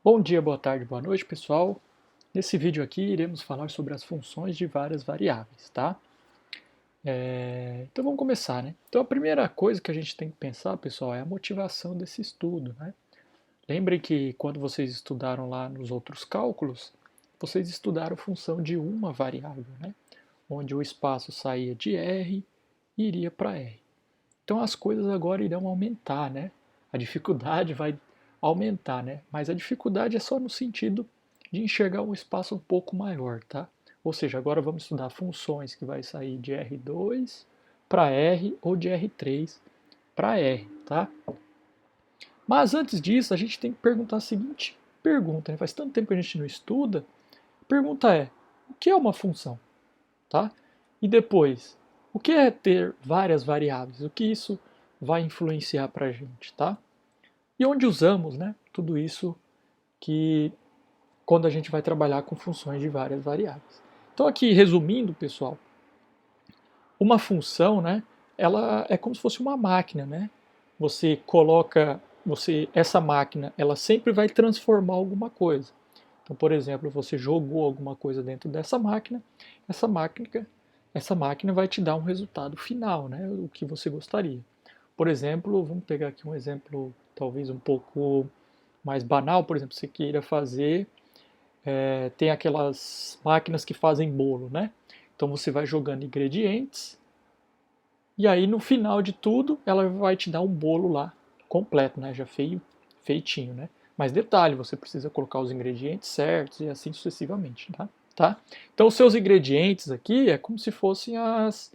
Bom dia, boa tarde, boa noite, pessoal. Nesse vídeo aqui iremos falar sobre as funções de várias variáveis, tá? Então vamos começar, né? Então a primeira coisa que a gente tem que pensar, pessoal, é a motivação desse estudo, né? Lembrem que quando vocês estudaram lá nos outros cálculos, vocês estudaram função de uma variável, né? Onde o espaço saía de R e iria para R. Então as coisas agora irão aumentar, né? A dificuldade vai aumentar, né? Mas a dificuldade é só no sentido de enxergar um espaço um pouco maior, tá? Ou seja, agora vamos estudar funções que vai sair de R2 para R ou de R3 para R, tá? Mas antes disso, a gente tem que perguntar a seguinte pergunta, né? Faz tanto tempo que a gente não estuda. A pergunta é: o que é uma função, tá? E depois, o que é ter várias variáveis? O que isso vai influenciar para a gente, tá? E onde usamos, né? Tudo isso que quando a gente vai trabalhar com funções de várias variáveis. Então aqui, resumindo, pessoal, uma função, né? Ela é como se fosse uma máquina, né? Você coloca, essa máquina, ela sempre vai transformar alguma coisa. Então, por exemplo, você jogou alguma coisa dentro dessa máquina, essa máquina, essa máquina vai te dar um resultado final, né? O que você gostaria. Por exemplo, vamos pegar aqui um exemplo talvez um pouco mais banal, por exemplo, você queira fazer, tem aquelas máquinas que fazem bolo, né? Então você vai jogando ingredientes e aí no final de tudo ela vai te dar um bolo lá completo, né? Já feitinho, né? Mas detalhe, você precisa colocar os ingredientes certos e assim sucessivamente, tá? Então os seus ingredientes aqui é como se fossem as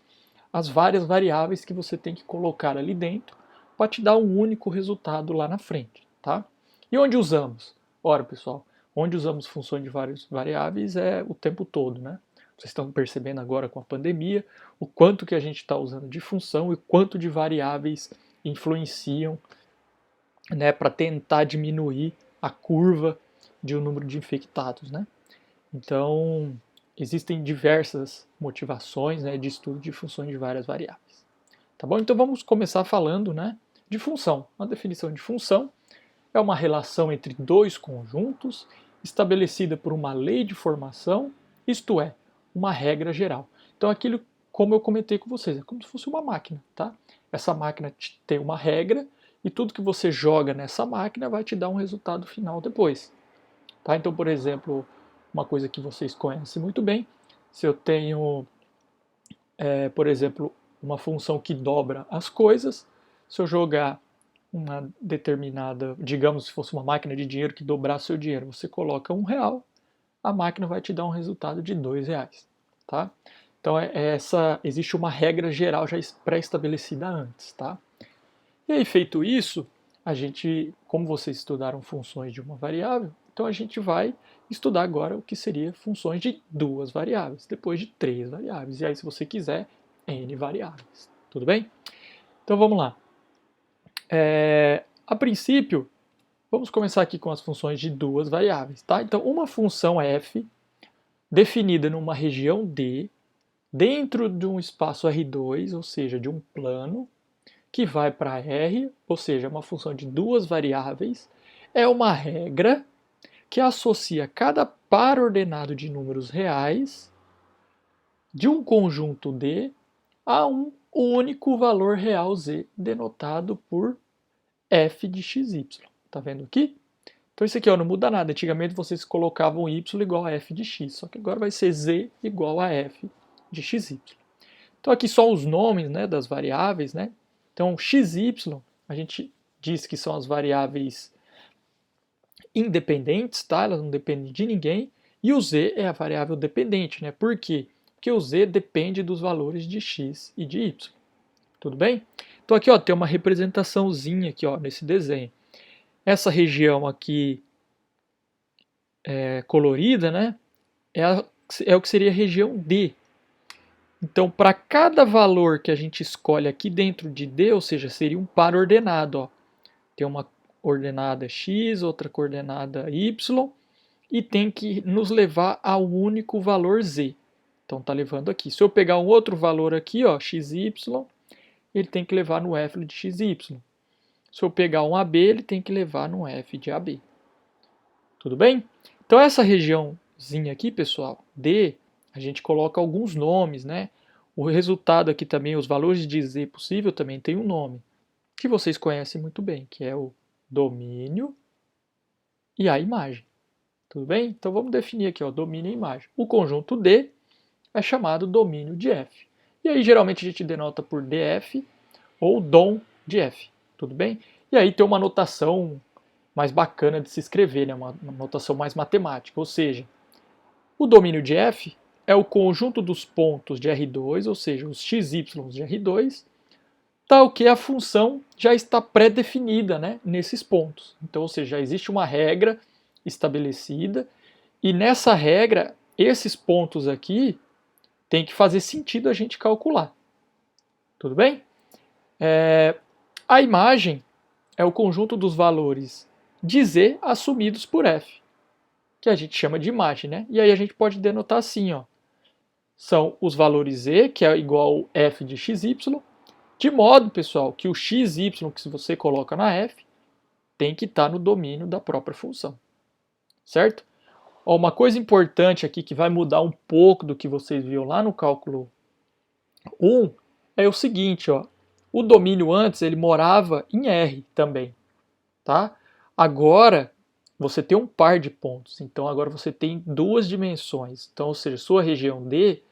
várias variáveis que você tem que colocar ali dentro para te dar um único resultado lá na frente, tá? E onde usamos? Ora, pessoal, onde usamos funções de várias variáveis é o tempo todo, né? Vocês estão percebendo agora com a pandemia o quanto que a gente está usando de função e quanto de variáveis influenciam, né, para tentar diminuir a curva de um número de infectados, né? Então, existem diversas motivações, né, de estudo de funções de várias variáveis. Tá bom? Então vamos começar falando, né, de função. A definição de função é uma relação entre dois conjuntos estabelecida por uma lei de formação, isto é, uma regra geral. Então aquilo, como eu comentei com vocês, é como se fosse uma máquina, tá? Essa máquina tem uma regra e tudo que você joga nessa máquina vai te dar um resultado final depois. Tá? Então, por exemplo, uma coisa que vocês conhecem muito bem, se eu tenho, por exemplo, uma função que dobra as coisas, se eu jogar uma determinada, digamos, se fosse uma máquina de dinheiro que dobrasse seu dinheiro, você coloca R$ 1, a máquina vai te dar um resultado de R$ 2, tá? Então existe uma regra geral já pré-estabelecida antes, tá? E aí, feito isso, a gente, como vocês estudaram funções de uma variável, então a gente vai estudar agora o que seria funções de duas variáveis, depois de três variáveis, e aí, se você quiser, n variáveis. Tudo bem? Então vamos lá. A princípio, vamos começar aqui com as funções de duas variáveis, tá? Então, uma função f definida numa região D, dentro de um espaço R2, ou seja, de um plano, que vai para R, ou seja, uma função de duas variáveis, é uma regra que associa cada par ordenado de números reais de um conjunto D a um único valor real Z, denotado por f de xy. Tá vendo aqui? Então isso aqui ó, não muda nada. Antigamente vocês colocavam y igual a f de x, só que agora vai ser z igual a f de xy. Então aqui só os nomes, né, das variáveis, né? Então xy, a gente diz que são as variáveis independentes, tá? Elas não dependem de ninguém. E o z é a variável dependente, né? Por quê? Porque o z depende dos valores de x e de y. Tudo bem? Então aqui ó, tem uma representaçãozinha aqui ó, nesse desenho. Essa região aqui colorida, né? É o que seria a região D. Então, para cada valor que a gente escolhe aqui dentro de D, ou seja, seria um par ordenado. Ó. Tem uma coordenada x, outra coordenada y, e tem que nos levar ao único valor z. Então, está levando aqui. Se eu pegar um outro valor aqui, ó, xy, ele tem que levar no f de xy. Se eu pegar um AB, ele tem que levar no f de AB. Tudo bem? Então essa regiãozinha aqui, pessoal, D, a gente coloca alguns nomes, né? O resultado aqui também, os valores de Z possível também tem um nome, que vocês conhecem muito bem, que é o domínio e a imagem. Tudo bem? Então vamos definir aqui, ó, domínio e imagem. O conjunto D é chamado domínio de F. E aí geralmente a gente denota por DF ou dom de F. Tudo bem? E aí tem uma notação mais bacana de se escrever, né? Uma notação mais matemática. Ou seja, o domínio de F é o conjunto dos pontos de R2, ou seja, os xy de R2, tal que a função já está pré-definida, né, nesses pontos. Então, ou seja, já existe uma regra estabelecida e nessa regra, esses pontos aqui tem que fazer sentido a gente calcular. Tudo bem? A imagem é o conjunto dos valores de Z assumidos por F, que a gente chama de imagem, né? E aí a gente pode denotar assim, ó. São os valores Z, que é igual a F de XY, de modo, pessoal, que o XY que você coloca na F tem que estar no domínio da própria função. Certo? Ó, uma coisa importante aqui que vai mudar um pouco do que vocês viram lá no cálculo 1 é o seguinte, ó. O domínio antes ele morava em R também, tá? Agora você tem um par de pontos, então agora você tem duas dimensões. Então, ou seja, sua região D,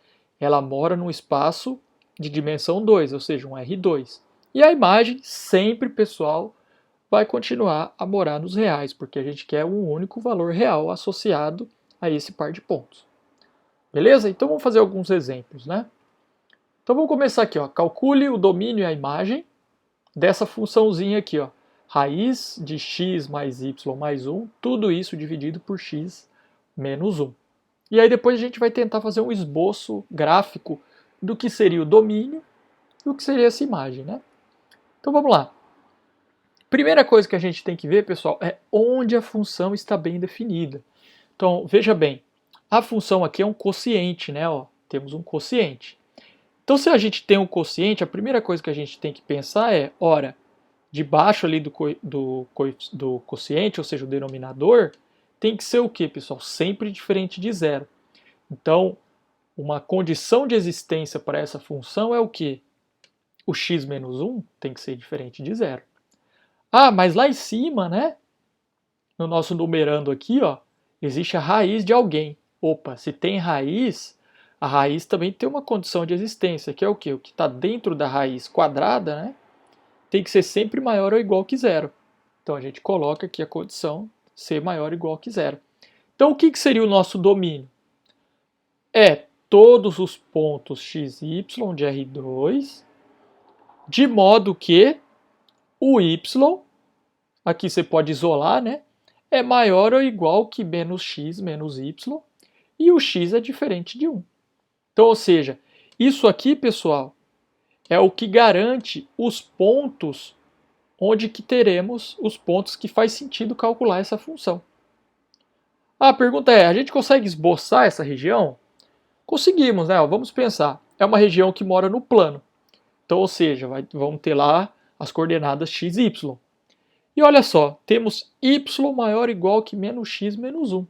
ela mora num espaço de dimensão 2, ou seja, um R2. E a imagem sempre, pessoal, vai continuar a morar nos reais, porque a gente quer um único valor real associado a esse par de pontos. Beleza? Então vamos fazer alguns exemplos, né? Então vamos começar aqui, ó. Calcule o domínio e a imagem dessa funçãozinha aqui, ó. Raiz de x mais y mais 1, tudo isso dividido por x menos 1. E aí depois a gente vai tentar fazer um esboço gráfico do que seria o domínio e o que seria essa imagem, né? Então vamos lá. Primeira coisa que a gente tem que ver, pessoal, é onde a função está bem definida. Então, veja bem, a função aqui é um quociente, né? Ó, temos um quociente. Então, se a gente tem um quociente, a primeira coisa que a gente tem que pensar é, ora, debaixo ali do quociente, ou seja, o denominador, tem que ser o quê, pessoal? Sempre diferente de zero. Então, uma condição de existência para essa função é o quê? O x menos 1 tem que ser diferente de zero. Ah, mas lá em cima, né? No nosso numerando aqui, ó, existe a raiz de alguém. Opa, se tem raiz, a raiz também tem uma condição de existência, que é o quê? O que está dentro da raiz quadrada, né? Tem que ser sempre maior ou igual que zero. Então a gente coloca aqui a condição ser maior ou igual que zero. Então o que seria o nosso domínio? É todos os pontos xy de R2, de modo que o y, aqui você pode isolar, né? É maior ou igual que menos x menos y, e o x é diferente de 1. Então, ou seja, isso aqui, pessoal, é o que garante os pontos onde que teremos os pontos que faz sentido calcular essa função. A pergunta é, a gente consegue esboçar essa região? Conseguimos, né? Vamos pensar. É uma região que mora no plano. Então, ou seja, vamos ter lá as coordenadas x e y. E olha só, temos y maior ou igual que menos x menos 1.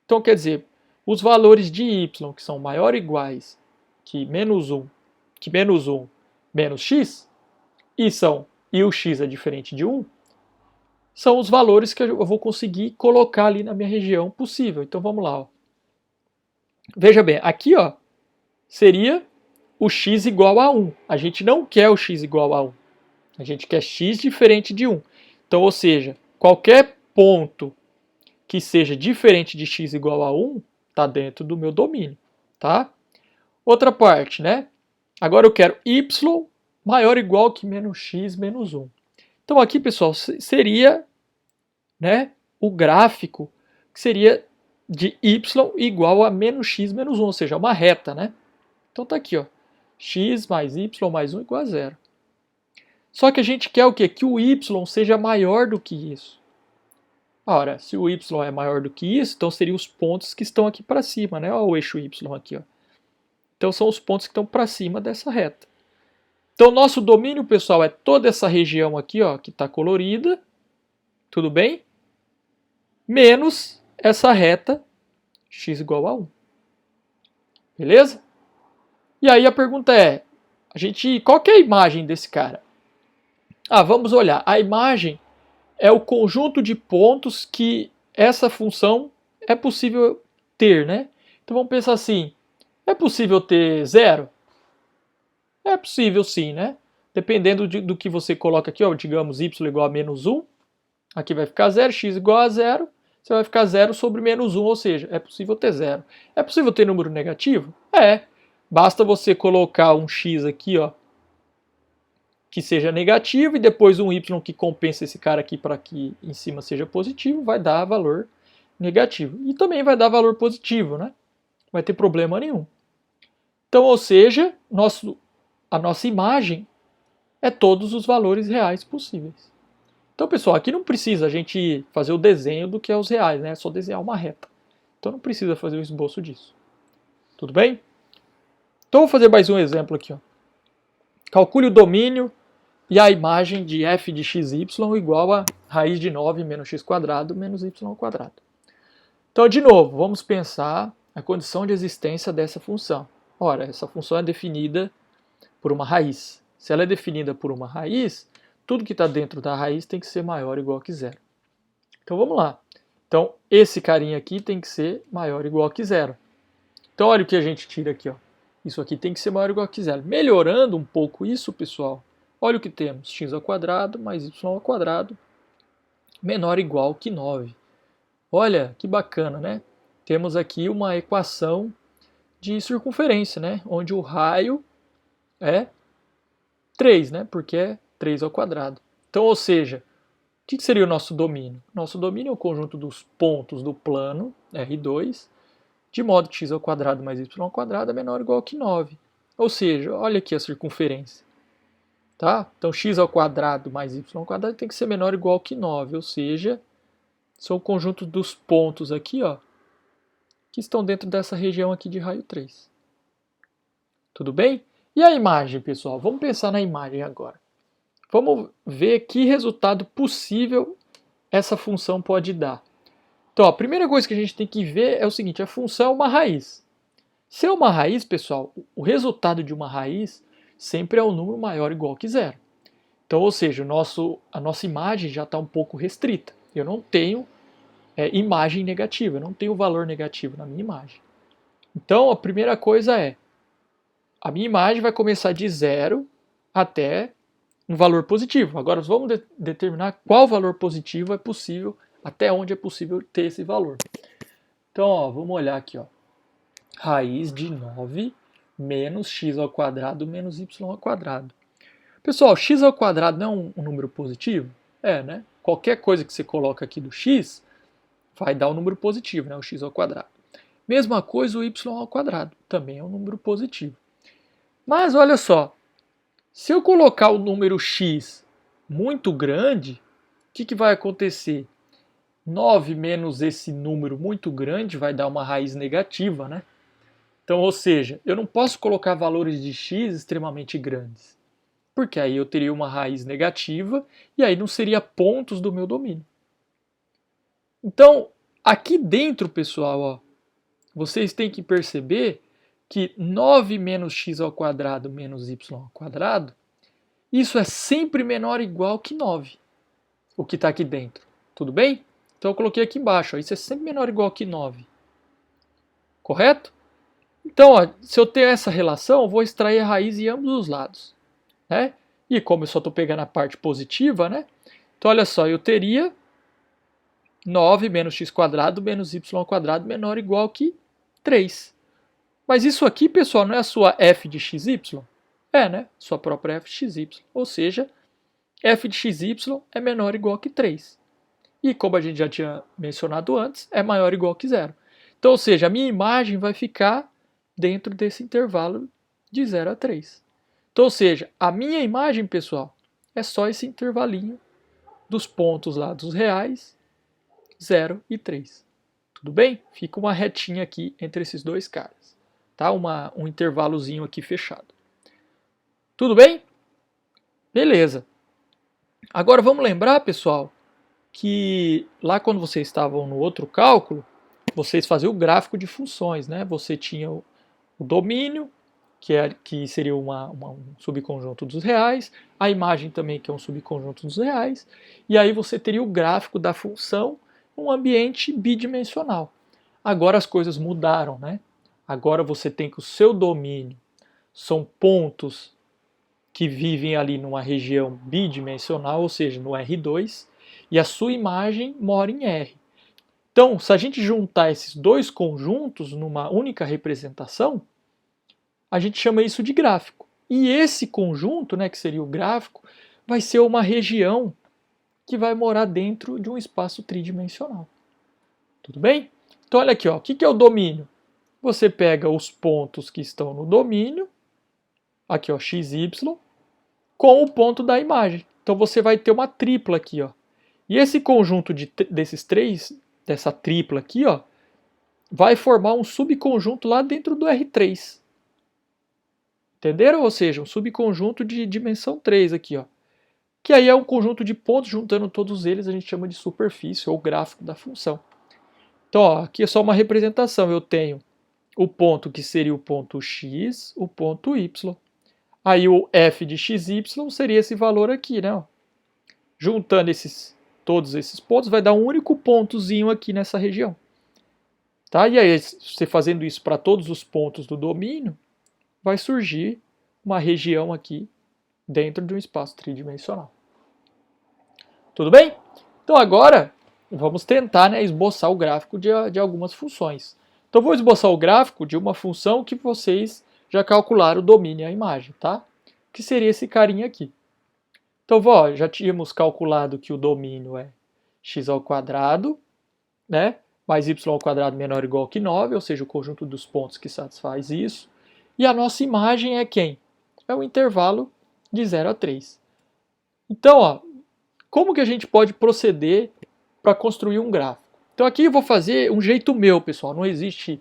Então, quer dizer, os valores de y que são maior ou iguais que menos 1 menos x, e o x é diferente de 1, são os valores que eu vou conseguir colocar ali na minha região possível. Então, vamos lá. Ó. Veja bem, aqui ó, seria o x igual a 1. A gente não quer o x igual a 1. A gente quer x diferente de 1. Então, ou seja, qualquer ponto que seja diferente de x igual a 1 está dentro do meu domínio, tá? Outra parte, né? Agora eu quero y maior ou igual que menos x menos 1. Então aqui, pessoal, seria, né, o gráfico que seria de y igual a menos x menos 1, ou seja, uma reta, né? Então tá aqui, ó, x mais y mais 1 igual a 0. Só que a gente quer o quê? Que o y seja maior do que isso. Ora, se o y é maior do que isso, então seriam os pontos que estão aqui para cima, né? Olha o eixo y aqui, ó. Então são os pontos que estão para cima dessa reta. Então nosso domínio, pessoal, é toda essa região aqui, ó, que está colorida, tudo bem? Menos essa reta x igual a 1. Beleza? E aí a pergunta é, qual que é a imagem desse cara? Vamos olhar. A imagem é o conjunto de pontos que essa função é possível ter, né? Então vamos pensar assim, é possível ter zero? É possível sim, né? Dependendo do que você coloca aqui, ó, digamos y igual a menos 1, aqui vai ficar 0, x igual a 0, você vai ficar 0 sobre menos 1, ou seja, é possível ter 0. É possível ter número negativo? É. Basta você colocar um x aqui, ó, que seja negativo, e depois um y que compensa esse cara aqui para que em cima seja positivo, vai dar valor negativo. E também vai dar valor positivo, né? Não vai ter problema nenhum. Então, ou seja, a nossa imagem é todos os valores reais possíveis. Então, pessoal, aqui não precisa a gente fazer o desenho do que é os reais, né? É só desenhar uma reta. Então não precisa fazer o esboço disso. Tudo bem? Então vou fazer mais um exemplo aqui, ó. Calcule o domínio e a imagem de f de xy igual a raiz de 9 menos x quadrado menos y quadrado. Então, de novo, vamos pensar a condição de existência dessa função. Ora, essa função é definida por uma raiz. Se ela é definida por uma raiz, tudo que está dentro da raiz tem que ser maior ou igual que zero. Então vamos lá. Então esse carinha aqui tem que ser maior ou igual que zero. Então olha o que a gente tira aqui, ó. Isso aqui tem que ser maior ou igual que zero. Melhorando um pouco isso, pessoal, olha o que temos. X ao quadrado mais y ao quadrado menor ou igual que 9. Olha que bacana, né? Temos aqui uma equação de circunferência, né? Onde o raio é 3, né? Porque é 3 ao quadrado. Então, ou seja, o que seria o nosso domínio? Nosso domínio é o conjunto dos pontos do plano, R2, de modo que x ao quadrado mais y ao quadrado é menor ou igual que 9. Ou seja, olha aqui a circunferência. Tá? Então, x ao quadrado mais y ao quadrado tem que ser menor ou igual que 9. Ou seja, são o conjunto dos pontos aqui, ó, que estão dentro dessa região aqui de raio 3. Tudo bem? E a imagem, pessoal? Vamos pensar na imagem agora. Vamos ver que resultado possível essa função pode dar. Então, a primeira coisa que a gente tem que ver é o seguinte, a função é uma raiz. Se é uma raiz, pessoal, o resultado de uma raiz sempre é um número maior ou igual que zero. Então, ou seja, a nossa imagem já está um pouco restrita. Eu não tenho imagem negativa, eu não tenho valor negativo na minha imagem. Então, a primeira coisa é, a minha imagem vai começar de zero até um valor positivo. Agora vamos determinar qual valor positivo é possível, até onde é possível ter esse valor. Então, ó, vamos olhar aqui, ó. Raiz de 9 menos x ao quadrado menos y ao quadrado. Pessoal, x ao quadrado não é um número positivo? É, né? Qualquer coisa que você coloca aqui do x vai dar um número positivo, né? O x ao quadrado. Mesma coisa o y ao quadrado, também é um número positivo. Mas olha só, se eu colocar o número x muito grande, o que vai acontecer? 9 menos esse número muito grande vai dar uma raiz negativa, né? Então, ou seja, eu não posso colocar valores de x extremamente grandes, porque aí eu teria uma raiz negativa e aí não seria pontos do meu domínio. Então, aqui dentro, pessoal, ó, vocês têm que perceber que 9 menos x ao quadrado menos y ao quadrado, isso é sempre menor ou igual que 9, o que está aqui dentro. Tudo bem? Então eu coloquei aqui embaixo, ó, isso é sempre menor ou igual que 9. Correto? Então, ó, se eu tenho essa relação, eu vou extrair a raiz em ambos os lados. Né? E como eu só estou pegando a parte positiva, né? Então olha só, eu teria 9 menos x quadrado menos y ao quadrado menor ou igual que 3. Mas isso aqui, pessoal, não é a sua f de xy? É, né? Sua própria f de xy. Ou seja, f de xy é menor ou igual que 3. E como a gente já tinha mencionado antes, é maior ou igual que zero. Então, ou seja, a minha imagem vai ficar dentro desse intervalo de 0 a 3. Então, ou seja, a minha imagem, pessoal, é só esse intervalinho dos pontos lá dos reais, 0 e 3. Tudo bem? Fica uma retinha aqui entre esses dois caras. Tá? Um intervalozinho aqui fechado. Tudo bem? Beleza. Agora vamos lembrar, pessoal, que lá quando vocês estavam no outro cálculo, vocês faziam o gráfico de funções, né? Você tinha o domínio, que seria um subconjunto dos reais, a imagem também, que é um subconjunto dos reais, e aí você teria o gráfico da função num ambiente bidimensional. Agora as coisas mudaram, né? Agora você tem que o seu domínio são pontos que vivem ali numa região bidimensional, ou seja, no R2, e a sua imagem mora em R. Então, se a gente juntar esses dois conjuntos numa única representação, a gente chama isso de gráfico. E esse conjunto, né, que seria o gráfico, vai ser uma região que vai morar dentro de um espaço tridimensional. Tudo bem? Então, olha aqui, ó, o que é o domínio? Você pega os pontos que estão no domínio, aqui, ó, x, y, com o ponto da imagem. Então, você vai ter uma tripla aqui, ó. E esse conjunto desses três, dessa tripla aqui, ó, vai formar um subconjunto lá dentro do R3. Entenderam? Ou seja, um subconjunto de dimensão 3 aqui, ó. Que aí é um conjunto de pontos, juntando todos eles, a gente chama de superfície ou gráfico da função. Então, ó, aqui é só uma representação. Eu tenho o ponto que seria o ponto x, o ponto y. Aí o f de xy seria esse valor aqui, né? Ó. Juntando todos esses pontos, vai dar um único pontozinho aqui nessa região. Tá? E aí, você fazendo isso para todos os pontos do domínio, vai surgir uma região aqui dentro de um espaço tridimensional. Tudo bem? Então agora vamos tentar, né, esboçar o gráfico de algumas funções. Então vou esboçar o gráfico de uma função que vocês já calcularam o domínio e a imagem, tá? Que seria esse carinha aqui. Então, já tínhamos calculado que o domínio é x ao quadrado, né? Mais y ao quadrado menor ou igual que 9, ou seja, o conjunto dos pontos que satisfaz isso. E a nossa imagem é quem? É o intervalo de 0 a 3. Então, ó, como que a gente pode proceder para construir um gráfico? Então aqui eu vou fazer um jeito meu, pessoal. Não existe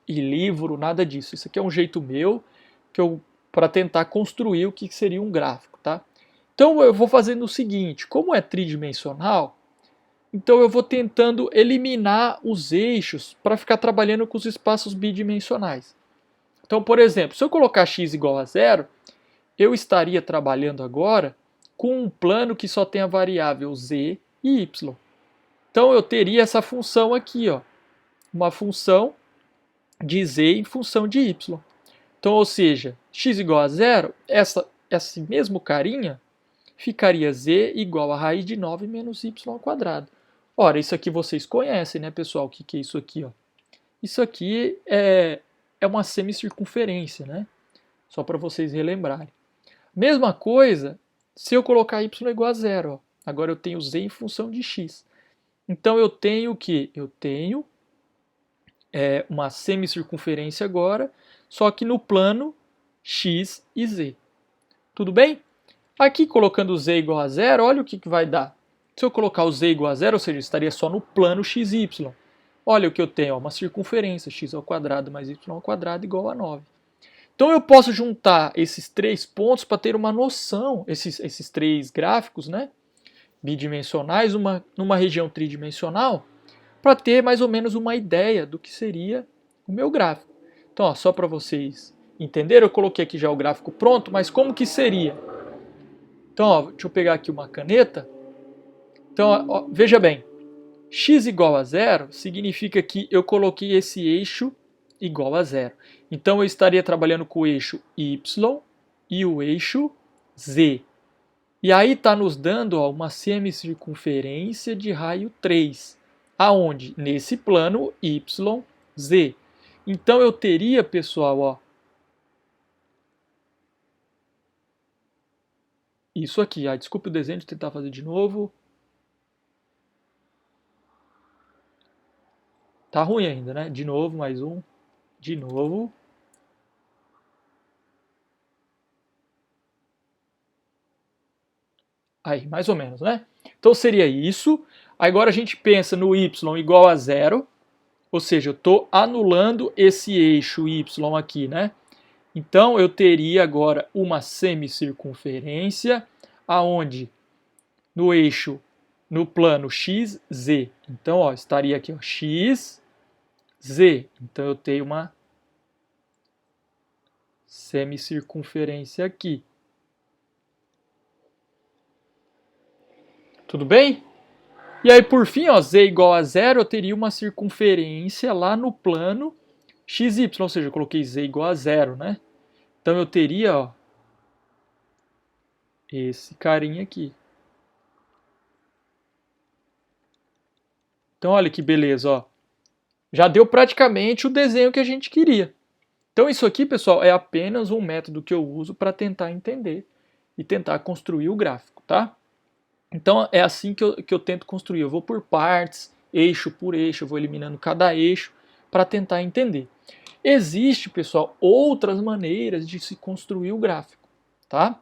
livro, nada disso. Isso aqui é um jeito meu para tentar construir o que seria um gráfico, tá? Então eu vou fazendo o seguinte, como é tridimensional, então eu vou tentando eliminar os eixos para ficar trabalhando com os espaços bidimensionais. Então, por exemplo, se eu colocar x igual a 0, eu estaria trabalhando agora com um plano que só tem a variável z e y. Então eu teria essa função aqui, ó, uma função de z em função de y. Então, ou seja, x igual a 0, esse mesmo carinha ficaria z igual a raiz de 9 menos y ao quadrado. Ora, isso aqui vocês conhecem, né, pessoal? O que é isso aqui? Ó? Isso aqui é uma semicircunferência, né? Só para vocês relembrarem. Mesma coisa se eu colocar y igual a 0. Ó. Agora eu tenho z em função de x. Então eu tenho o quê? Eu tenho uma semicircunferência agora, só que no plano x e z. Tudo bem? Aqui, colocando z igual a 0, olha o que vai dar. Se eu colocar o z igual a 0, ou seja, estaria só no plano xy. Olha o que eu tenho, uma circunferência, x ao quadrado mais y ao quadrado igual a 9. Então eu posso juntar esses três pontos para ter uma noção, esses três gráficos, né, bidimensionais, numa região tridimensional, para ter mais ou menos uma ideia do que seria o meu gráfico. Então, ó, só para vocês entenderem, eu coloquei aqui já o gráfico pronto, mas como que seria? Então, ó, deixa eu pegar aqui uma caneta. Então, ó, veja bem, x igual a 0 significa que eu coloquei esse eixo igual a 0. Então, eu estaria trabalhando com o eixo y e o eixo z. E aí está nos dando, ó, uma semicircunferência de raio 3. Aonde? Nesse plano YZ. Então eu teria, pessoal, ó, isso aqui. Desculpe o desenho, vou tentar fazer de novo. Tá ruim ainda, né? De novo, mais um. De novo. Aí, mais ou menos, né? Então seria isso. Agora a gente pensa no y igual a 0. Ou seja, eu estou anulando esse eixo y aqui, né? Então eu teria agora uma semicircunferência aonde no eixo, no plano x, z. Então, ó, estaria aqui, ó, x, Z. Então eu tenho uma semicircunferência aqui. Tudo bem? E aí, por fim, ó, Z igual a zero, eu teria uma circunferência lá no plano XY, ou seja, eu coloquei Z igual a zero, né? Então eu teria, ó, esse carinha aqui. Então olha que beleza, ó. Já deu praticamente o desenho que a gente queria. Então isso aqui, pessoal, é apenas um método que eu uso para tentar entender e tentar construir o gráfico, tá? Então é assim que eu tento construir. Eu vou por partes, eixo por eixo, eu vou eliminando cada eixo para tentar entender. Existe, pessoal, outras maneiras de se construir o gráfico, tá?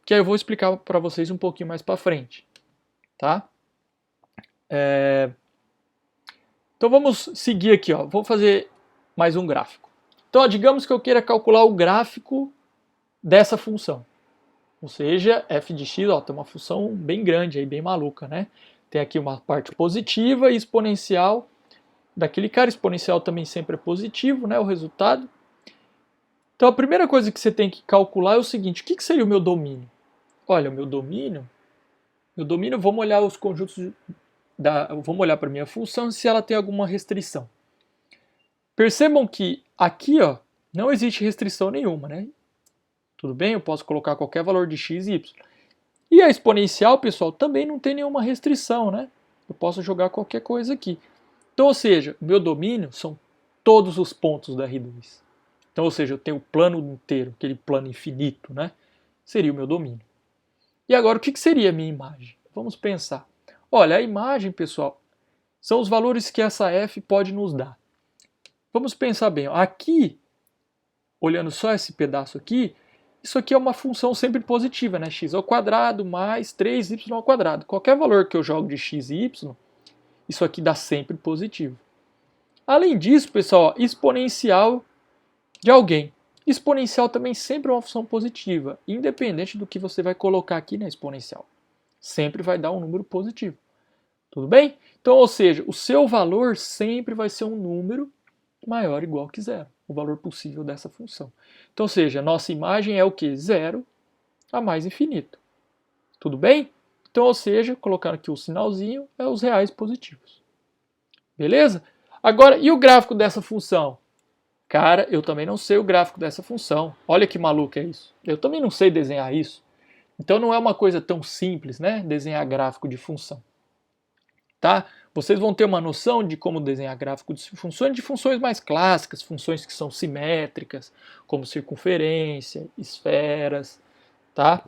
Que aí eu vou explicar para vocês um pouquinho mais para frente, tá? Então vamos seguir aqui, ó. Vou fazer mais um gráfico. Então, ó, digamos que eu queira calcular o gráfico dessa função. Ou seja, f de x, ó, tem uma função bem grande aí, bem maluca, né? Tem aqui uma parte positiva e exponencial daquele cara. Exponencial também sempre é positivo, né? O resultado. Então a primeira coisa que você tem que calcular é o seguinte: o que seria o meu domínio? Olha, o meu domínio, vamos olhar os conjuntos vamos olhar para a minha função se ela tem alguma restrição. Percebam que aqui, ó, não existe restrição nenhuma, né? Tudo bem? Eu posso colocar qualquer valor de x e y. E a exponencial, pessoal, também não tem nenhuma restrição, né? Eu posso jogar qualquer coisa aqui. Então, ou seja, o meu domínio são todos os pontos da R2. Então, ou seja, eu tenho o plano inteiro, aquele plano infinito, né? Seria o meu domínio. E agora, o que seria a minha imagem? Vamos pensar. Olha, a imagem, pessoal, são os valores que essa f pode nos dar. Vamos pensar bem. Aqui, olhando só esse pedaço aqui, isso aqui é uma função sempre positiva, né? X ao quadrado mais 3y ao quadrado. Qualquer valor que eu jogo de x e y, isso aqui dá sempre positivo. Além disso, pessoal, exponencial de alguém. Exponencial também sempre é uma função positiva, independente do que você vai colocar aqui na exponencial. Sempre vai dar um número positivo. Tudo bem? Então, ou seja, o seu valor sempre vai ser um número maior ou igual que zero, o valor possível dessa função. Então, ou seja, a nossa imagem é o que? Zero a mais infinito. Tudo bem? Então, ou seja, colocando aqui o sinalzinho, é os reais positivos. Beleza? Agora, e o gráfico dessa função? Cara, eu também não sei o gráfico dessa função. Olha que maluco é isso. Eu também não sei desenhar isso. Então não é uma coisa tão simples, né? Desenhar gráfico de função. Tá? Vocês vão ter uma noção de como desenhar gráfico de funções mais clássicas, funções que são simétricas, como circunferência, esferas, tá?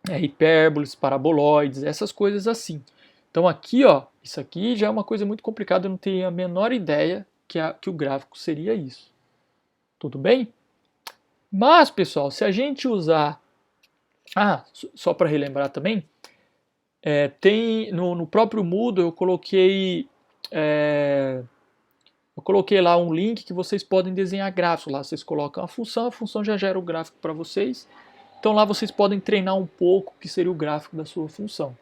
Hipérboles, paraboloides, essas coisas assim. Então aqui, ó, isso aqui já é uma coisa muito complicada, eu não tenho a menor ideia que o gráfico seria isso. Tudo bem? Mas, pessoal, se a gente usar... Ah, só para relembrar também, tem no próprio Moodle eu coloquei lá um link que vocês podem desenhar gráficos. Lá vocês colocam a função já gera o gráfico para vocês. Então lá vocês podem treinar um pouco o que seria o gráfico da sua função.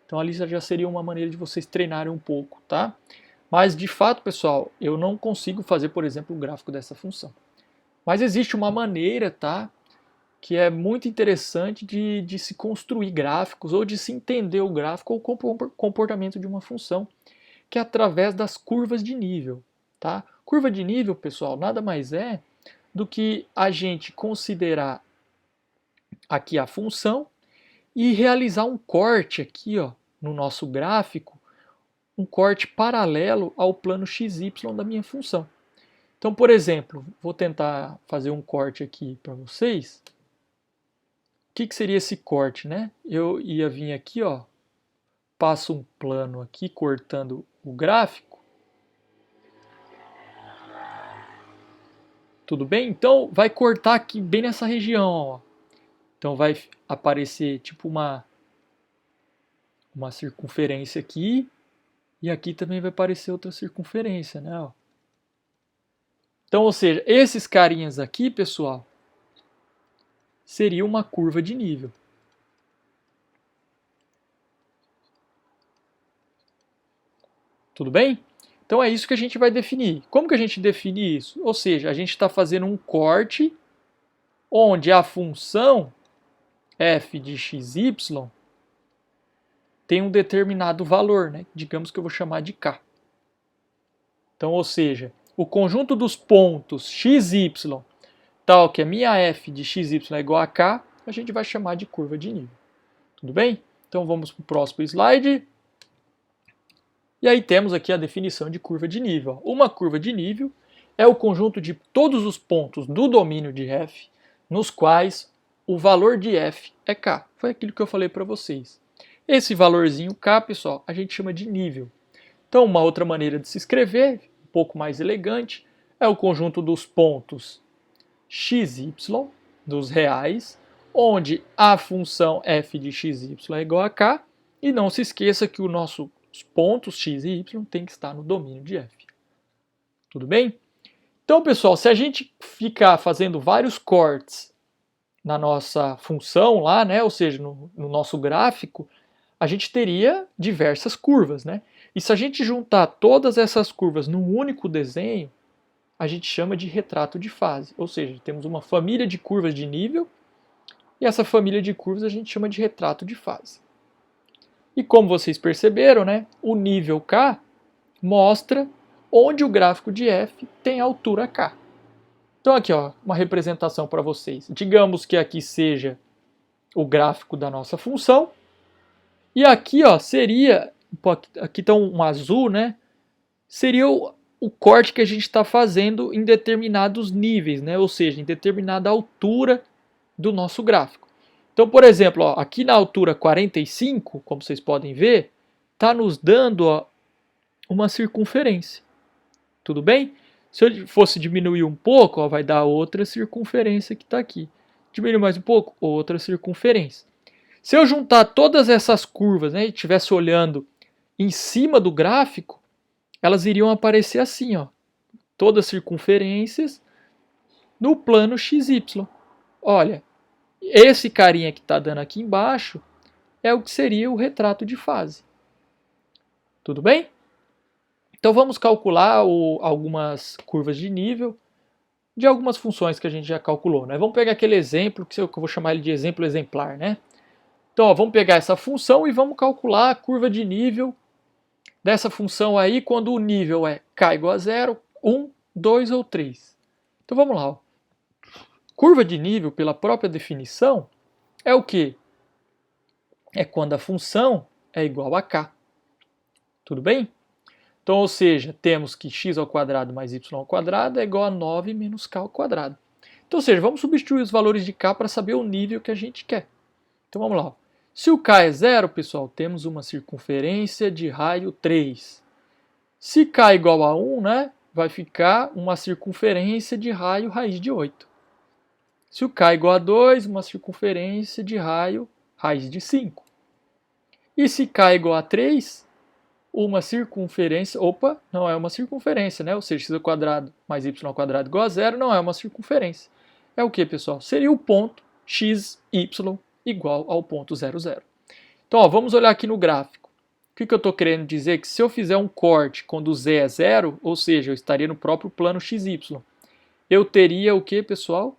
Então ali já seria uma maneira de vocês treinarem um pouco, tá? Mas de fato, pessoal, eu não consigo fazer, por exemplo, o gráfico dessa função. Mas existe uma maneira, tá? Que é muito interessante de se construir gráficos ou de se entender o gráfico ou o comportamento de uma função, que é através das curvas de nível. Tá? Curva de nível, pessoal, nada mais é do que a gente considerar aqui a função e realizar um corte aqui, ó, no nosso gráfico, um corte paralelo ao plano XY da minha função. Então, por exemplo, vou tentar fazer um corte aqui para vocês. O que seria esse corte, né? Eu ia vir aqui, ó, passo um plano aqui cortando o gráfico. Tudo bem? Então vai cortar aqui bem nessa região, ó. Então vai aparecer tipo uma circunferência aqui e aqui também vai aparecer outra circunferência, né? Ó. Então, ou seja, esses carinhas aqui, pessoal, seria uma curva de nível. Tudo bem? Então é isso que a gente vai definir. Como que a gente define isso? Ou seja, a gente está fazendo um corte onde a função f de xy tem um determinado valor, né? Digamos que eu vou chamar de k. Então, ou seja, o conjunto dos pontos x, y, tal que a minha f de xy é igual a k, a gente vai chamar de curva de nível. Tudo bem? Então vamos para o próximo slide. E aí temos aqui a definição de curva de nível. Uma curva de nível é o conjunto de todos os pontos do domínio de f, nos quais o valor de f é k. Foi aquilo que eu falei para vocês. Esse valorzinho k, pessoal, a gente chama de nível. Então, uma outra maneira de se escrever, um pouco mais elegante, é o conjunto dos pontos x, y, dos reais, onde a função f de xy é igual a k, e não se esqueça que os nossos pontos x e y tem que estar no domínio de f. Tudo bem? Então, pessoal, se a gente ficar fazendo vários cortes na nossa função lá, né, ou seja, no nosso gráfico, a gente teria diversas curvas, né? E se a gente juntar todas essas curvas num único desenho, a gente chama de retrato de fase. Ou seja, temos uma família de curvas de nível e essa família de curvas a gente chama de retrato de fase. E como vocês perceberam, né, o nível K mostra onde o gráfico de f tem altura k. Então aqui, ó, uma representação para vocês. Digamos que aqui seja o gráfico da nossa função. E aqui, ó, seria, aqui está um azul, né? Seria o corte que a gente está fazendo em determinados níveis, né? Ou seja, em determinada altura do nosso gráfico. Então, por exemplo, ó, aqui na altura 45, como vocês podem ver, está nos dando, ó, uma circunferência. Tudo bem? Se eu fosse diminuir um pouco, ó, vai dar outra circunferência que está aqui. Diminuir mais um pouco, outra circunferência. Se eu juntar todas essas curvas, né, e estivesse olhando em cima do gráfico, elas iriam aparecer assim, ó, todas circunferências no plano XY. Olha, esse carinha que está dando aqui embaixo é o que seria o retrato de fase. Tudo bem? Então vamos calcular algumas curvas de nível de algumas funções que a gente já calculou, né? Vamos pegar aquele exemplo, que eu vou chamar ele de exemplo exemplar, né? Então, ó, vamos pegar essa função e vamos calcular a curva de nível dessa função aí quando o nível é k igual a 0, 1, 2 ou 3. Então vamos lá. Ó. Curva de nível, pela própria definição, é o quê? É quando a função é igual a k. Tudo bem? Então, ou seja, temos que x ao quadrado mais y ao quadrado é igual a 9 menos k ao quadrado. Então, ou seja, vamos substituir os valores de k para saber o nível que a gente quer. Então vamos lá. Se o k é 0, pessoal, temos uma circunferência de raio 3. Se k é igual a 1, né, vai ficar uma circunferência de raio raiz de 8. Se o k é igual a 2, uma circunferência de raio raiz de 5. E se k é igual a 3, uma circunferência... Opa, não é uma circunferência, né? Ou seja, x ao quadrado mais y ao quadrado igual a 0 não é uma circunferência. É o que, pessoal? Seria o ponto x, y igual ao ponto 0, 0. Então, ó, vamos olhar aqui no gráfico. O que eu estou querendo dizer? Que se eu fizer um corte quando z é 0, ou seja, eu estaria no próprio plano xy, eu teria o que, pessoal?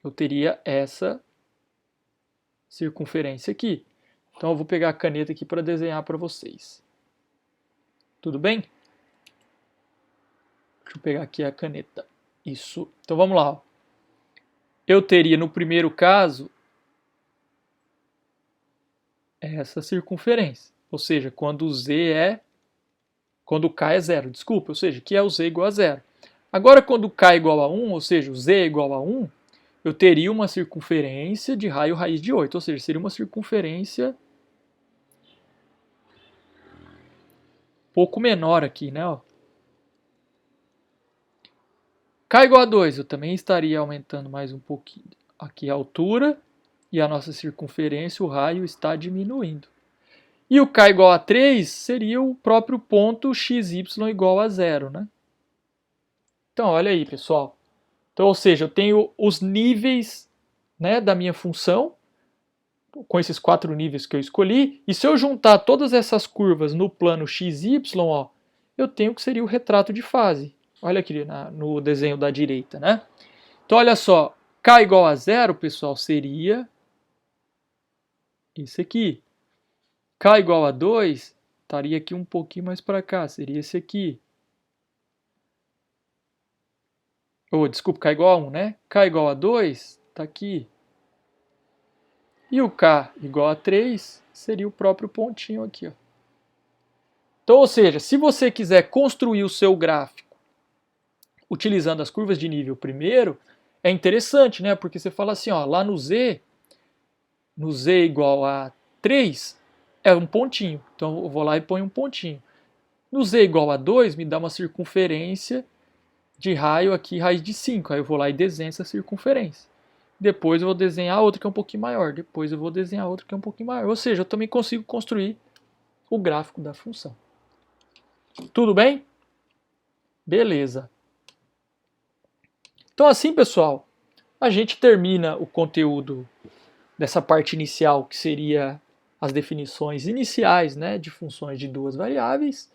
Eu teria essa circunferência aqui. Então, eu vou pegar a caneta aqui para desenhar para vocês. Tudo bem? Deixa eu pegar aqui a caneta. Isso. Então, vamos lá. Ó. Eu teria, no primeiro caso, essa circunferência, ou seja, quando k é 0, desculpa, ou seja, que é o z igual a 0. Agora, quando k é igual a 1, ou seja, o z é igual a 1, eu teria uma circunferência de raio raiz de 8, ou seja, seria uma circunferência um pouco menor aqui, né? Ó. K igual a 2, eu também estaria aumentando mais um pouquinho aqui a altura, e a nossa circunferência, o raio, está diminuindo. E o k igual a 3 seria o próprio ponto xy igual a 0, né? Então, olha aí, pessoal. Então, ou seja, eu tenho os níveis, né, da minha função, com esses 4 níveis que eu escolhi, e se eu juntar todas essas curvas no plano xy, ó, eu tenho que seria o retrato de fase. Olha aqui no desenho da direita, né? Então, olha só, K igual a 0, pessoal, seria esse aqui. K igual a 2, estaria aqui um pouquinho mais para cá, seria esse aqui. Desculpa, K igual a 1, né? K igual a 2, está aqui. E o K igual a 3 seria o próprio pontinho aqui, ó. Então, ou seja, se você quiser construir o seu gráfico utilizando as curvas de nível primeiro, é interessante, né? Porque você fala assim, ó, lá no Z igual a 3, é um pontinho. Então, eu vou lá e ponho um pontinho. No Z igual a 2, me dá uma circunferência de raio aqui, raiz de 5. Aí eu vou lá e desenho essa circunferência. Depois eu vou desenhar outra que é um pouquinho maior. Depois eu vou desenhar outra que é um pouquinho maior. Ou seja, eu também consigo construir o gráfico da função. Tudo bem? Beleza. Então assim, pessoal, a gente termina o conteúdo dessa parte inicial, que seria as definições iniciais, né, de funções de duas variáveis,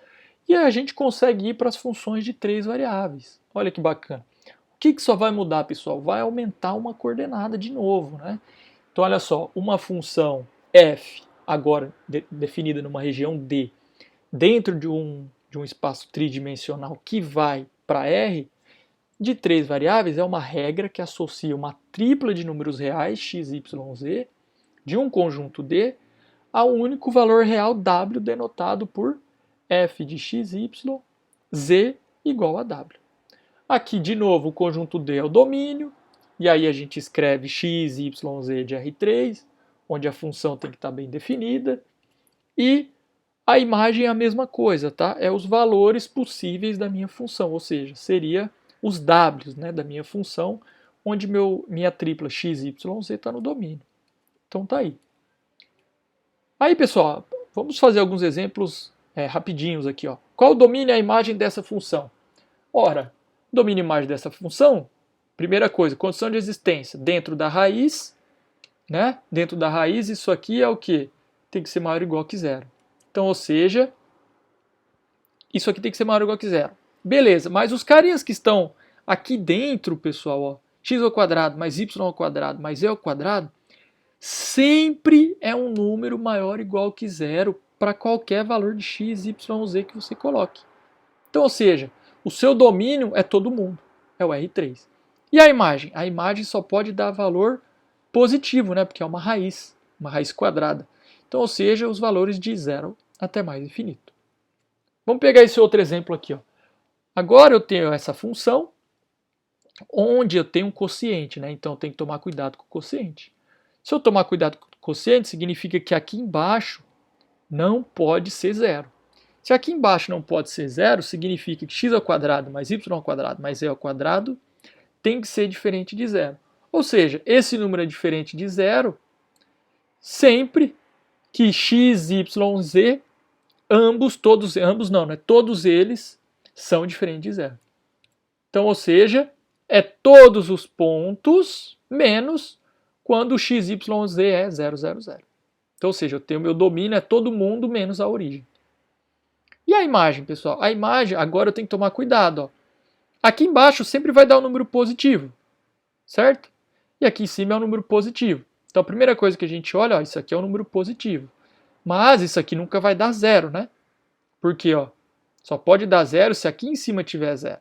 e a gente consegue ir para as funções de três variáveis. Olha que bacana. O que só vai mudar, pessoal? Vai aumentar uma coordenada de novo, né? Então, olha só, uma função f, agora definida numa região D, dentro de um espaço tridimensional que vai para R, de três variáveis, é uma regra que associa uma tripla de números reais, x, y, z, de um conjunto D, a um único valor real W, denotado por f de x, y, z igual a W. Aqui, de novo, o conjunto D é o domínio, e aí a gente escreve x, y, z de R3, onde a função tem que estar bem definida, e a imagem é a mesma coisa, tá? É os valores possíveis da minha função, ou seja, seria os W's, né, da minha função, onde minha tripla x, y, z está no domínio. Então tá aí. Aí, pessoal, vamos fazer alguns exemplos rapidinhos aqui. Ó. Qual o domínio e a imagem dessa função? Ora, domínio e imagem dessa função, primeira coisa, condição de existência dentro da raiz, né? Dentro da raiz, isso aqui é o quê? Tem que ser maior ou igual que zero. Então, ou seja, isso aqui tem que ser maior ou igual que zero. Beleza, mas os carinhas que estão aqui dentro, pessoal, ó, x ao quadrado mais y ao quadrado mais e ao quadrado, sempre é um número maior ou igual que zero para qualquer valor de x, y, z que você coloque. Então, ou seja, o seu domínio é todo mundo, é o R3. E a imagem? A imagem só pode dar valor positivo, né, porque é uma raiz quadrada. Então, ou seja, os valores de zero até mais infinito. Vamos pegar esse outro exemplo aqui. Ó. Agora eu tenho essa função onde eu tenho um quociente, né? Então eu tenho que tomar cuidado com o quociente. Se eu tomar cuidado com o quociente, significa que aqui embaixo não pode ser zero. Se aqui embaixo não pode ser zero, significa que x ao quadrado mais y ao quadrado mais e ao quadrado tem que ser diferente de zero. Ou seja, esse número é diferente de zero sempre que x, y, z, todos eles são diferentes de zero. Então, ou seja, é todos os pontos menos quando o x, y, z é 0, 0, 0. Então, ou seja, eu tenho meu domínio, é todo mundo menos a origem. E a imagem, pessoal? A imagem, agora eu tenho que tomar cuidado. Ó. Aqui embaixo sempre vai dar um número positivo, certo? E aqui em cima é um número positivo. Então, a primeira coisa que a gente olha, ó, isso aqui é um número positivo. Mas isso aqui nunca vai dar zero, né? Porque, ó, só pode dar zero se aqui em cima tiver zero.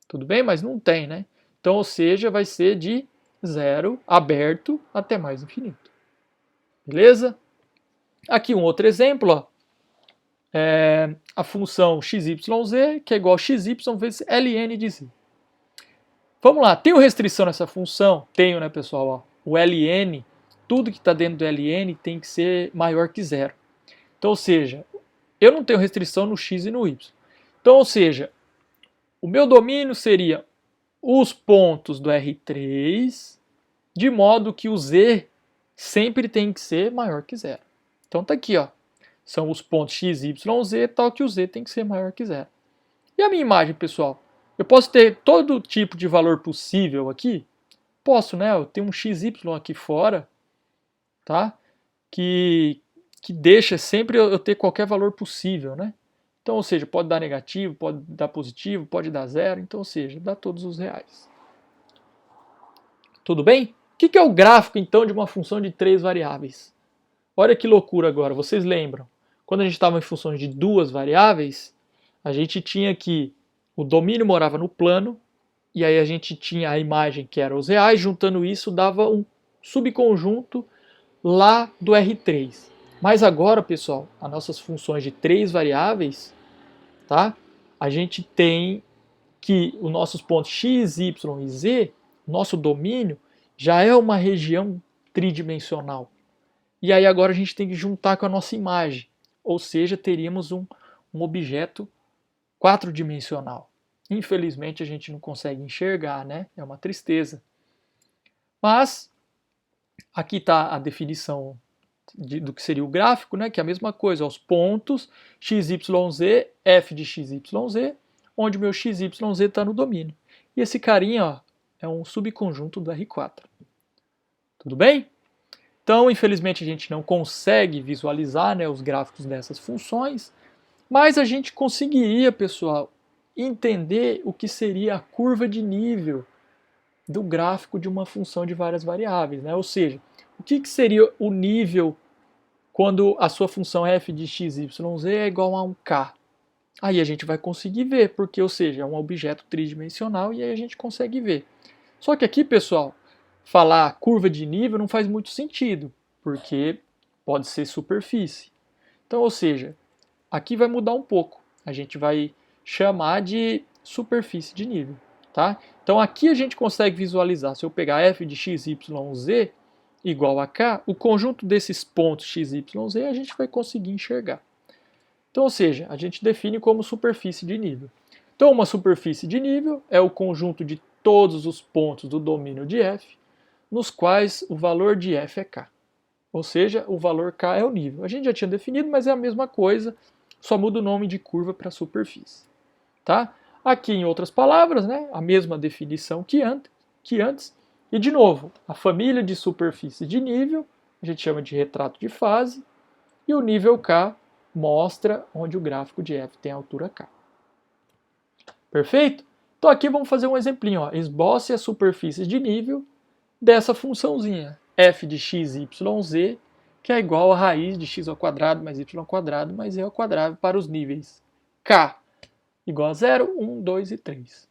Tudo bem? Mas não tem, né? Então, ou seja, vai ser de zero aberto até mais infinito. Beleza? Aqui um outro exemplo, ó. A função xyz, que é igual a xy vezes ln de z. Vamos lá, tenho restrição nessa função? Tenho, né, pessoal? Ó, o ln, tudo que está dentro do ln tem que ser maior que zero. Então, ou seja, eu não tenho restrição no x e no y. Então, ou seja, o meu domínio seria os pontos do R3, de modo que o z sempre tem que ser maior que zero. Então tá aqui, ó. São os pontos x, y, z, tal que o z tem que ser maior que zero. E a minha imagem, pessoal? Eu posso ter todo tipo de valor possível aqui? Posso, né? Eu tenho um xy aqui fora, tá? Que deixa sempre eu ter qualquer valor possível, né? Então, ou seja, pode dar negativo, pode dar positivo, pode dar zero, então, ou seja, dá todos os reais. Tudo bem? O que é o gráfico, então, de uma função de 3 variáveis? Olha que loucura agora, vocês lembram? Quando a gente estava em funções de 2 variáveis, a gente tinha que o domínio morava no plano, e aí a gente tinha a imagem que era os reais, juntando isso dava um subconjunto lá do R3. Mas agora, pessoal, as nossas funções de 3 variáveis, tá? A gente tem que os nossos pontos x, y e z, nosso domínio, já é uma região tridimensional. E aí agora a gente tem que juntar com a nossa imagem, ou seja, teríamos um objeto quatridimensional. Infelizmente a gente não consegue enxergar, né? É uma tristeza. Mas aqui está a definição do que seria o gráfico, né? Que é a mesma coisa, os pontos x, y, z, f de x, y, z, onde o meu x, y, z está no domínio. E esse carinha, ó, é um subconjunto do R4. Tudo bem? Então, infelizmente, a gente não consegue visualizar, né, os gráficos dessas funções, mas a gente conseguiria, pessoal, entender o que seria a curva de nível do gráfico de uma função de várias variáveis, né? Ou seja, o que seria o nível quando a sua função f de x, y, z é igual a um k? Aí a gente vai conseguir ver, porque, ou seja, é um objeto tridimensional e aí a gente consegue ver. Só que aqui, pessoal, falar curva de nível não faz muito sentido, porque pode ser superfície. Então, ou seja, aqui vai mudar um pouco. A gente vai chamar de superfície de nível, tá? Então aqui a gente consegue visualizar, se eu pegar f de x, y, z igual a k, o conjunto desses pontos x, y, z a gente vai conseguir enxergar. Então, ou seja, a gente define como superfície de nível. Então, uma superfície de nível é o conjunto de todos os pontos do domínio de f, nos quais o valor de f é k. Ou seja, o valor k é o nível. A gente já tinha definido, mas é a mesma coisa, só muda o nome de curva para superfície. Tá? Aqui, em outras palavras, né, a mesma definição que antes. E, de novo, a família de superfície de nível, a gente chama de retrato de fase, e o nível k mostra onde o gráfico de f tem a altura k. Perfeito? Então aqui vamos fazer um exemplinho. Ó. Esboce a superfície de nível dessa funçãozinha, f de x, y, z, que é igual a raiz de x ao quadrado mais y ao quadrado mais z ao quadrado para os níveis k igual a 0, 1, 2 e 3.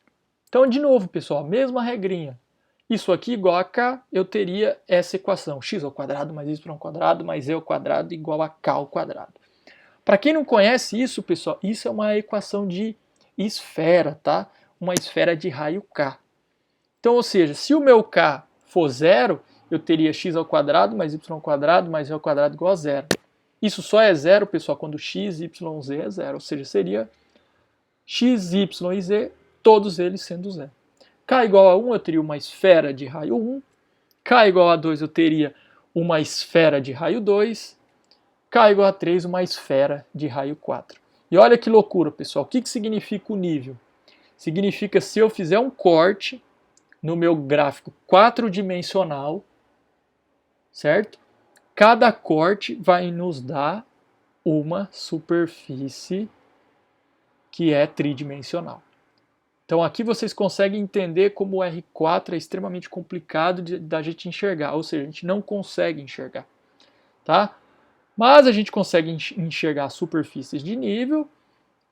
Então, de novo, pessoal, mesma regrinha. Isso aqui igual a k, eu teria essa equação, x ao quadrado mais y ao quadrado mais z ao quadrado igual a k ao quadrado. Para quem não conhece isso, pessoal, isso é uma equação de esfera, tá? Uma esfera de raio k. Então, ou seja, se o meu k for 0, eu teria x ao quadrado mais y ao quadrado mais z ao quadrado igual a 0. Isso só é 0, pessoal, quando x, y, z é 0, ou seja, seria x, y e z, todos eles sendo 0. K igual a 1, eu teria uma esfera de raio 1. K igual a 2, eu teria uma esfera de raio 2. K igual a 3, uma esfera de raio 4. E olha que loucura, pessoal. O que significa o nível? Significa se eu fizer um corte no meu gráfico quatridimensional, certo? Cada corte vai nos dar uma superfície que é tridimensional. Então aqui vocês conseguem entender como o R4 é extremamente complicado da gente enxergar, ou seja, a gente não consegue enxergar, tá? Mas a gente consegue enxergar superfícies de nível,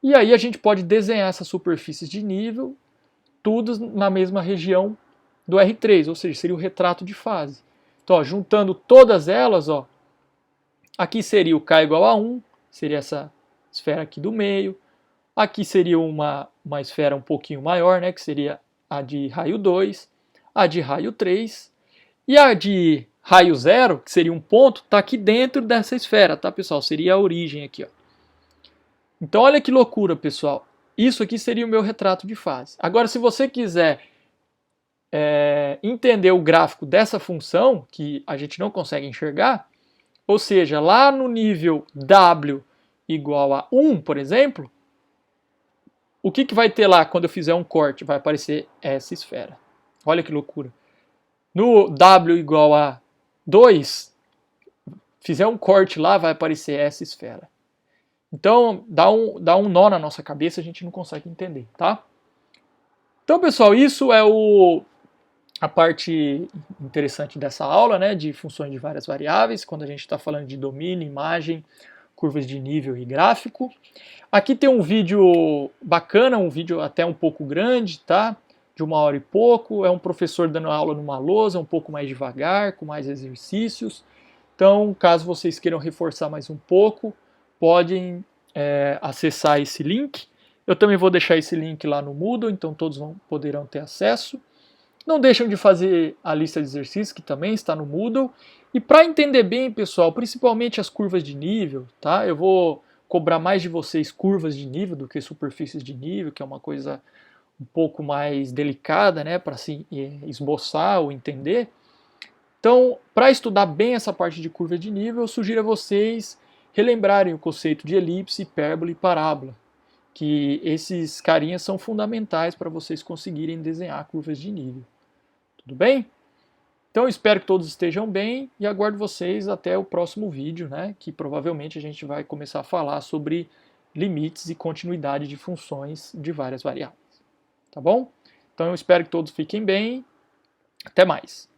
e aí a gente pode desenhar essas superfícies de nível, tudo na mesma região do R3, ou seja, seria o retrato de fase. Então, ó, juntando todas elas, ó, aqui seria o K igual a 1, seria essa esfera aqui do meio. Aqui seria uma esfera um pouquinho maior, né, que seria a de raio 2, a de raio 3, e a de raio 0, que seria um ponto, está aqui dentro dessa esfera, tá, pessoal? Seria a origem aqui, ó. Então, olha que loucura, pessoal. Isso aqui seria o meu retrato de fase. Agora, se você quiser entender o gráfico dessa função, que a gente não consegue enxergar, ou seja, lá no nível w igual a 1, por exemplo, o que vai ter lá quando eu fizer um corte? Vai aparecer essa esfera. Olha que loucura. No w igual a 2, fizer um corte lá, vai aparecer essa esfera. Então, dá um nó na nossa cabeça, a gente não consegue entender, tá? Então, pessoal, isso é a parte interessante dessa aula, né, de funções de várias variáveis, quando a gente está falando de domínio, imagem, curvas de nível e gráfico. Aqui tem um vídeo bacana, um vídeo até um pouco grande, tá? De 1 hora e pouco. É um professor dando aula numa lousa, um pouco mais devagar, com mais exercícios. Então, caso vocês queiram reforçar mais um pouco, podem acessar esse link. Eu também vou deixar esse link lá no Moodle, então todos poderão ter acesso. Não deixam de fazer a lista de exercícios, que também está no Moodle. E para entender bem, pessoal, principalmente as curvas de nível, tá? Eu vou cobrar mais de vocês curvas de nível do que superfícies de nível, que é uma coisa um pouco mais delicada, né, para se esboçar ou entender. Então, para estudar bem essa parte de curva de nível, eu sugiro a vocês relembrarem o conceito de elipse, hipérbole e parábola, que esses carinhas são fundamentais para vocês conseguirem desenhar curvas de nível. Tudo bem? Então, eu espero que todos estejam bem e aguardo vocês até o próximo vídeo, né, que provavelmente a gente vai começar a falar sobre limites e continuidade de funções de várias variáveis. Tá bom? Então, eu espero que todos fiquem bem. Até mais!